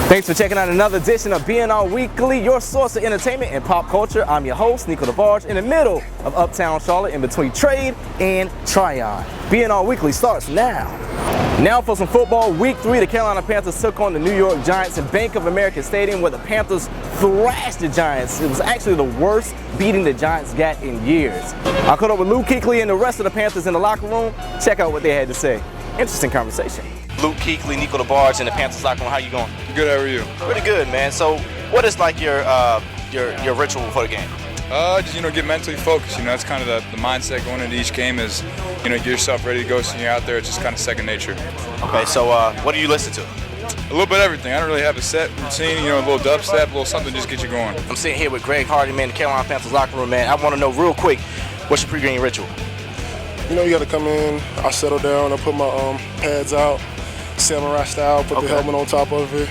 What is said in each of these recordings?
Thanks for checking out another edition of BNR Weekly, your source of entertainment and pop culture. I'm your host, Neiko DeBarge, in the middle of Uptown Charlotte, in between Trade and Tryon. BNR Weekly starts now. Now for some football. Week 3, the Carolina Panthers took on the New York Giants in Bank of America Stadium, where the Panthers thrashed the Giants. It was actually the worst beating the Giants got in years. I caught up with Luke Kuechly and the rest of the Panthers in the locker room. Check out what they had to say. Interesting conversation. Luke Kuechly, Neiko DeBarge in the Panthers locker room. How you going? Good. How are you? Pretty good, man. So, what is like your ritual for the game? Just get mentally focused. That's kind of the mindset going into each game is, get yourself ready to go. So when you're out there, it's just kind of second nature. Okay. So, what do you listen to? A little bit of everything. I don't really have a set routine. A little dubstep, a little something just get you going. I'm sitting here with Greg Hardy, man, the Carolina Panthers locker room, man. I want to know real quick, what's your pregame ritual? You got to come in. I settle down. I put my pads out. Samurai style, put the helmet on top of it,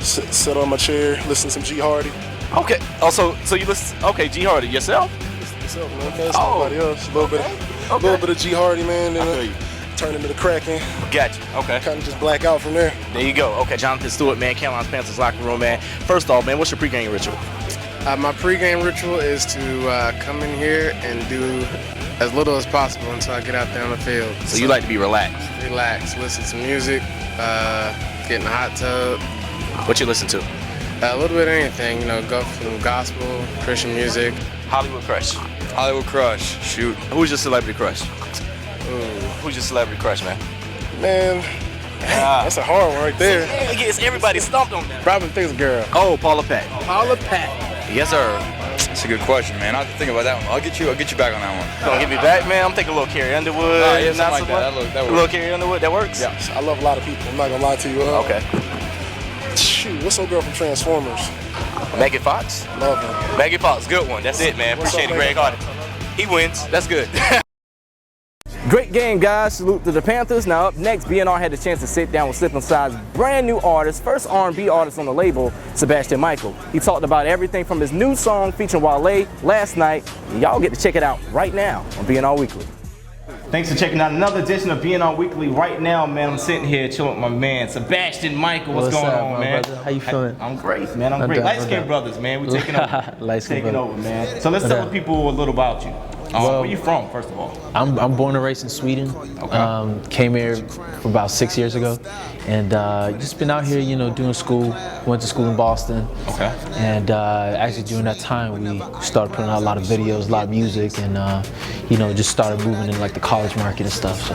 sit on my chair, listen to some G Hardy. Okay. Also, so you listen? Okay, G Hardy yourself? Listen to myself, man. Can't somebody else. A little bit of G Hardy, man. Then turn into the Kraken. Gotcha. Okay. Kind of just black out from there. There you go. Okay, Jonathan Stewart, man, Carolina Panthers locker room, man. First off, man, what's your pregame ritual? My pregame ritual is to come in here and do as little as possible until I get out there on the field. So you like to be relaxed? Relax, listen to music, get in the hot tub. What you listen to? A little bit of anything, go from gospel, Christian music. Hollywood crush. Hollywood crush. Shoot. Who's your celebrity crush? Who's your celebrity crush, man? Man, that's a hard one right there. Everybody stumped on that. Robin Thicke's girl. Oh, Paula Pat. Paula Pat. Yes, sir. That's a good question, man. I have to think about that one. I'll get you back on that one. You gonna get me back, man? I'm thinking a little Carrie Underwood. Yeah, something like that. That a little Carrie Underwood. That works? Yeah. I love a lot of people. I'm not gonna lie to you. Okay. Shoot, what's old girl from Transformers? Megan Fox. Love her. Megan Fox, good one. That's it, man. Appreciate it, Greg Hardy. He wins. That's good. Great game, guys. Salute to the Panthers. Now up next, BNR had the chance to sit down with Slip and Slide's brand new artist, first R&B artist on the label, Sebastian Mikael. He talked about everything from his new song featuring Wale last night. And y'all get to check it out right now on BNR Weekly. Thanks for checking out another edition of BNR Weekly. Right now, man, I'm sitting here chilling with my man, Sebastian Mikael. What's going on, man? Brother? How you feeling? I'm great, man. I'm great. Light-skinned brothers, man. We're taking over. Taking over, man. So let's tell the people a little about you. Where you from, first of all? I'm born and raised in Sweden. Okay. Came here for about 6 years ago, and just been out here, doing school. Went to school in Boston. Okay. And actually during that time, we started putting out a lot of videos, a lot of music, and just started moving in like the college market and stuff. So.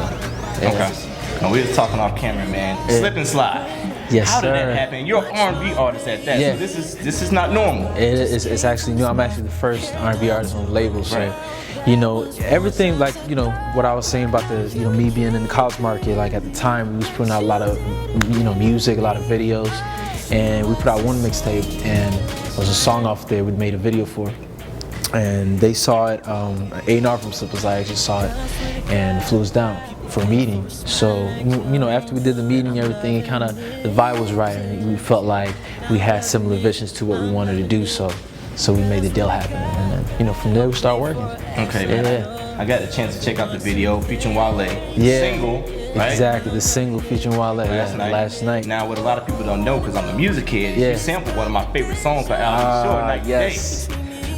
Yeah. Okay. And we was talking off camera, man. Slip and slide. Yes, How did sir. that happen? You're an R&B artist at that. Yeah. So this is not normal. It's actually new. I'm actually the first R&B artist on the label. So. Right. Everything like, what I was saying about the, me being in the college market, like at the time we was putting out a lot of, music, a lot of videos, and we put out one mixtape, and there was a song off there we made a video for, and they saw it, A&R from Slip and Slide actually saw it, and flew us down for a meeting. So, after we did the meeting, everything, the vibe was right, and we felt like we had similar visions to what we wanted to do, so we made the deal happen, and then, from there we started working. Okay, man. Yeah. I got a chance to check out the video featuring Wale. Yeah. Single, right? Exactly, the single featuring Wale last night. Now, what a lot of people don't know, because I'm a music kid, is you sampled one of my favorite songs by Alan Short, Night yes.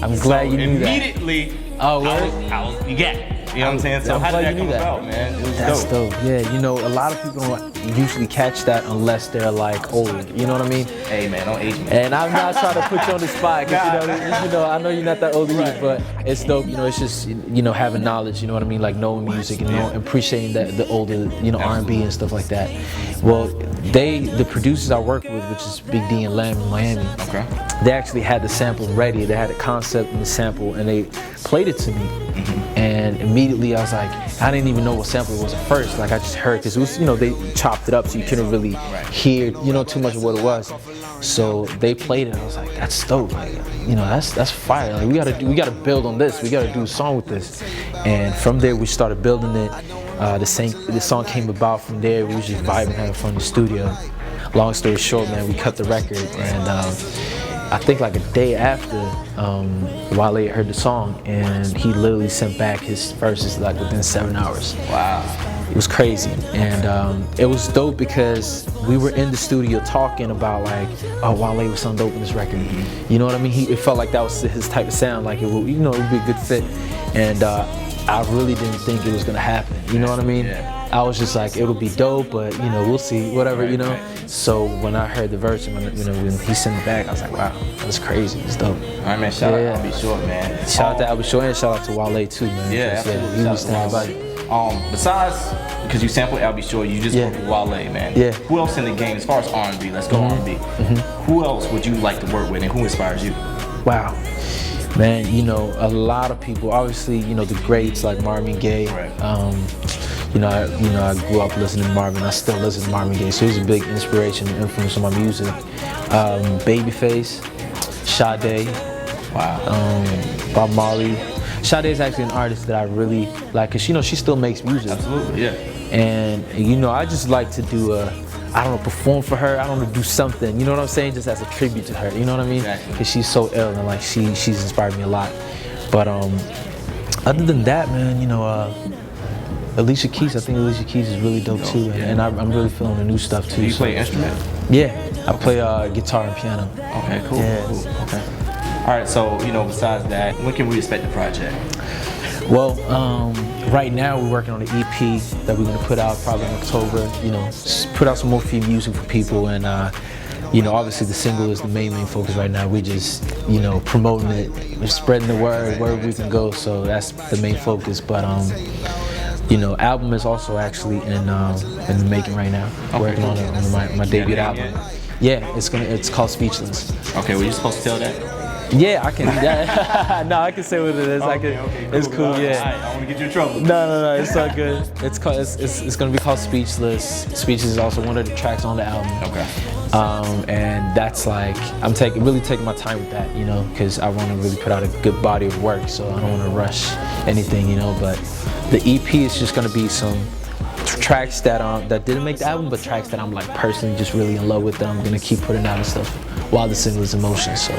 I'm glad you knew that. Immediately, I was you got it. You know what I'm saying? So how did that come about, man? It was That's dope. Yeah, a lot of people don't usually catch that unless they're like old. You know what I mean? Hey, man, don't age me. And I'm not trying to put you on the spot, because I know you're not that old either, but it's dope. It's just having knowledge. You know what I mean? Like knowing music and appreciating the older R&B and stuff like that. Well, the producers I work with, which is Big D and Lamb in Miami. Okay. They actually had the sample ready. They had a concept and the sample, and they played it to me. And immediately I was like, I didn't even know what sample it was at first. Like I just heard, because it was, they chopped it up so you couldn't really hear, too much of what it was. So they played it. And I was like, that's dope. Like, that's fire. Like we gotta build on this. We gotta do a song with this. And from there we started building it. The song came about from there. We was just vibing, having fun in the studio. Long story short, man, we cut the record, and I think like a day after Wale heard the song, and he literally sent back his verses like within 7 hours. Wow. It was crazy, and it was dope because we were in the studio talking about like, oh, Wale was so dope in this record. You know what I mean? It felt like that was his type of sound, like it would, you know, it would be a good fit. And I really didn't think it was gonna happen. You know what I mean? I was just like, it'll be dope, but you know, we'll see, whatever, you know. So when I heard the verse, and when he sent it back, I was like, wow, that's crazy. It's dope. All right, man. Shout out to I'll Be Short, man. Shout out to I'll Be Short, and shout out to Wale too, man. Yeah, he was standing by it. Besides, because you sampled I'll Be Sure, you just worked with Wale, man. Yeah. Who else in the game, as far as R&B, let's go R&B. Who else would you like to work with, and who inspires you? Wow. Man, you know, a lot of people, obviously, you know, the greats like Marvin Gaye. Right. You know, I grew up listening to Marvin. I still listen to Marvin Gaye, so he's a big inspiration and influence on my music. Babyface, Sade, Bob Marley. Sade is actually an artist that I really like, cause you know she still makes music. Absolutely, yeah. And you know, I just like to do I don't know, perform for her. I don't know, do something. You know what I'm saying? Just as a tribute to her. You know what I mean? Exactly. Cause she's so ill, and like she's inspired me a lot. But other than that, man, you know. Alicia Keys, I think Alicia Keys is really dope too, and I'm really feeling the new stuff too. Do you play instrument? Yeah, I play guitar and piano. Okay, cool. Yeah. Cool. Okay. All right, so you know, besides that, when can we expect the project? Well, right now we're working on an EP that we're gonna put out probably in October. You know, put out some more free music for people, and you know, obviously the single is the main focus right now. We just, you know, promoting it, we're spreading the word wherever we can go. So that's the main focus, but you know, album is also actually in the making right now. Working on it, on my debut album. Yeah, it's called Speechless. Okay, were you supposed to tell that? Yeah, I can. No, I can say what it is. Okay, it's cool. Yeah. All right, I want to get you in trouble. No, it's all good. It's gonna be called Speechless. Speechless is also one of the tracks on the album. Okay. And that's like I'm really taking my time with that, you know, because I want to really put out a good body of work. So I don't want to rush anything, you know. But the EP is just gonna be some tracks that didn't make the album, but tracks that I'm like personally just really in love with, that I'm gonna keep putting out and stuff while the single is in motion. So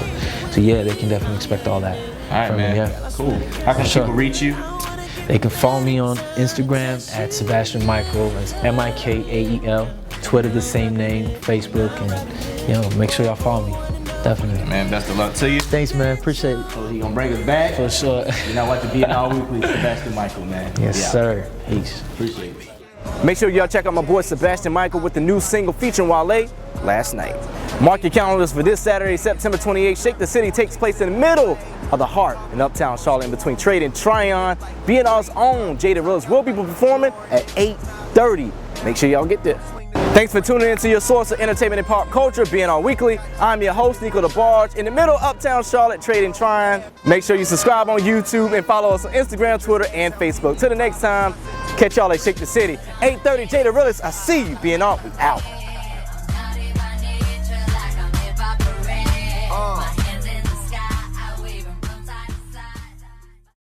yeah, they can definitely expect all that. All right, man. Me, yeah. Cool. How can people reach you? They can follow me on Instagram at Sebastian Mikael. That's Mikael. Twitter the same name. Facebook, and you know, make sure y'all follow me. Definitely. Man, best of luck to you. Thanks, man. Appreciate it. So he gonna bring us back. For sure. You know what? The BNR Weekly, Sebastian Mikael, man. Yes, sir. Peace. Appreciate it. Make sure y'all check out my boy Sebastian Mikael with the new single featuring Wale, Last Night. Mark your calendars for this Saturday, September 28th. Shake the City takes place in the middle of the heart in Uptown Charlotte, in between Trade and Tryon. BNR's own Jada Rose will be performing at 8:30. Make sure y'all get there. Thanks for tuning in to your source of entertainment and pop culture, BNR Weekly. I'm your host, Neiko DeBarge, in the middle of Uptown Charlotte, Trade and Tryon. Make sure you subscribe on YouTube and follow us on Instagram, Twitter, and Facebook. Till the next time, catch y'all at Shake the City. 8:30, Jada Realist. I see you, BNR. We out.